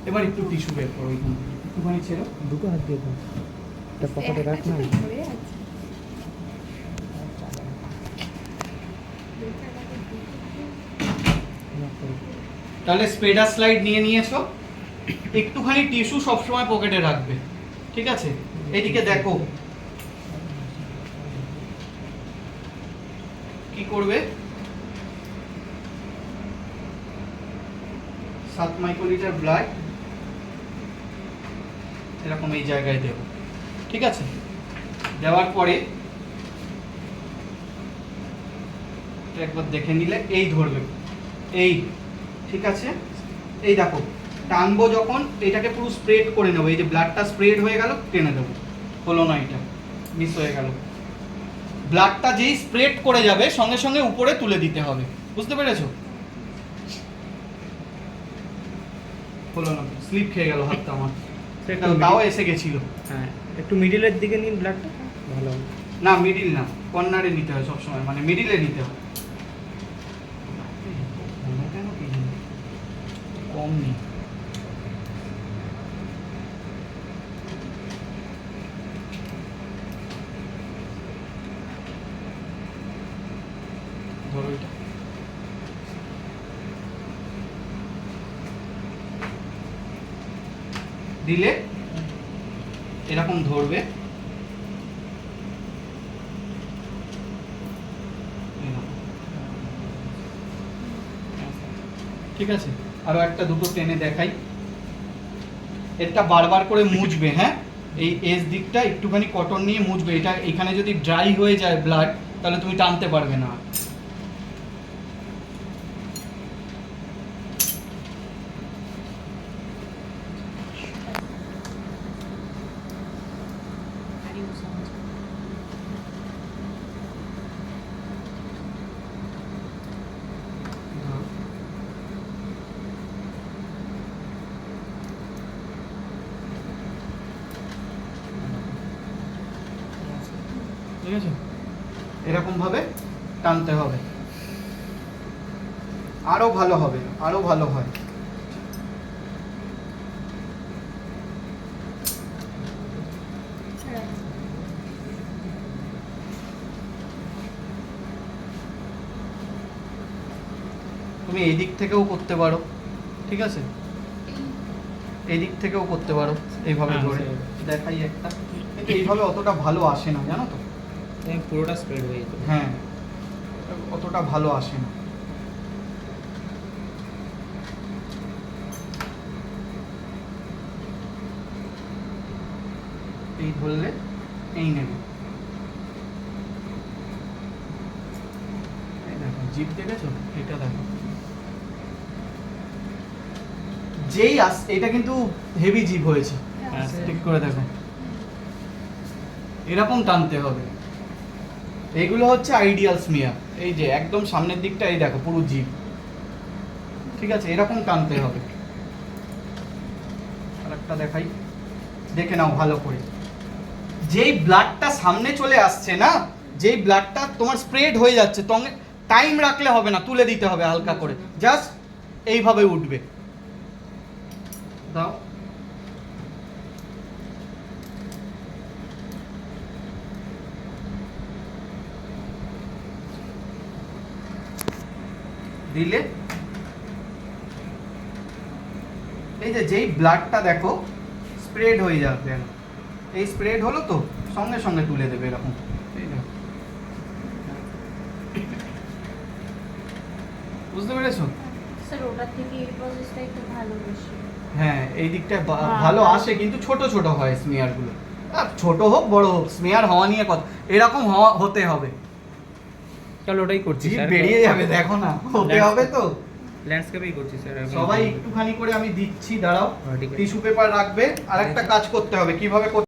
এবার একটু টিস্যু বের করো, ওইখান থেকে একটুখানি ছেড়ো। দুটো হাত দিয়ে দাও, এটা পকেটে রাখ না। তাহলে স্প্রেডার স্লাইড নিয়ে নিয়েছো, একটুখানি টিস্যু সবসময় পকেটে রাখবে, ঠিক আছে? এদিকে দেখো কি করবে, 7 মাইক্রোলিটার ব্লাড এরকম এই জায়গায় দেব, ঠিক আছে? দেওয়ার পরে একবার দেখে নিলে এই ধরবে, এই, ঠিক আছে? এই দেখো টানবো যখন এটাকে পুরো স্প্রেড করে নেবো, এই যে ব্লাডটা স্প্রেড হয়ে গেল, টেনে দেবো, হলো না, এটা মিস হয়ে গেল। ব্লাডটা যেই স্প্রেড করে যাবে সঙ্গে সঙ্গে উপরে তুলে দিতে হবে, বুঝতে পেরেছো? হলো না, স্লিপ খেয়ে গেল হাতটা আমার, তাও এসে গেছিল। হ্যাঁ, একটু মিডিলের দিকে নিন ব্লাডটা, ভালো হবে। না মিডিল না, কর্নারে নিতে হয় সবসময়, মানে মিডিলে নিতে হয়। কম নেই, ধরো এটা, দিলে এরকম ধরবে, ঠিক আছে? আরো একটা দুটো টেনে দেখাই, এটা বারবার করে মুছবে, হ্যাঁ? এই এস দিকটা একটুখানি কটন নিয়ে মুছবে, এটা এখানে যদি ড্রাই হয়ে যায় ব্লাড তাহলে তুমি টানতে পারবে না। ঠিক আছে, এরকম ভাবে টানতে হবে, আরো ভালো হবে, আরো ভালো হয়। তুমি এই দিক থেকেও করতে পারো, ঠিক আছে? এই দিক থেকেও করতে পারো, এইভাবে ধরে দেখাই একটা, কিন্তু এইভাবে অতটা ভালো আসে না, জানো তো? পুরোটা স্প্রেড হয়ে যেত। হ্যাঁ, অতটা ভালো আসে না। এই ধরলে এই নেবে, এই দেখো জিভ দেখেছো, এটা দেখো, যেই এটা কিন্তু হেভি জিভ হয়েছে, ঠিক করে দেখো, এরকম টানতে হবে। এগুলো হচ্ছে আইডিয়াল স্মিয়ার, এই যে একদম সামনের দিকটা, এই দেখো পুরো জিভ, ঠিক আছে? এরকম টানতে হবে। আরেকটা দেখাই, দেখে নাও ভালো করে, যেই ব্লাডটা সামনে চলে আসছে না, যেই ব্লাডটা তোমার স্প্রেড হয়ে যাচ্ছে, তোমাকে টাইম রাখলে হবে না, তুলে দিতে হবে হালকা করে, জাস্ট এইভাবে উঠবে। দাও, দিলে এই যে যেই ব্লাডটা দেখো স্প্রেড হয়ে যাবে, এই স্প্রেড হলো তো সঙ্গে সঙ্গে তুলে দেবে এরকম, বুঝতে পেরেছো? স্যার ওটার থেকে এই প্রসেসটা একটু ভালো বেশি। হ্যাঁ, এই দিকটা ভালো আসে, কিন্তু ছোট ছোট হয় স্মিয়ার গুলো, ছোট হোক বড় হোক, স্মিয়ার হওয়া নিয়ে কথা, এরকম হতে হবে। চলো ওটাই করছি জিভ স্যার, বেরিয়ে যাবে, দেখো না, হতে হবে তো। ল্যান্ডস্কেপেই করছি স্যার। সবাই একটুখানি করে আমি দিচ্ছি, দাঁড়াও, ঠিক আছে। টিস্যু পেপার রাখবে, আর একটা কাজ করতে হবে, কিভাবে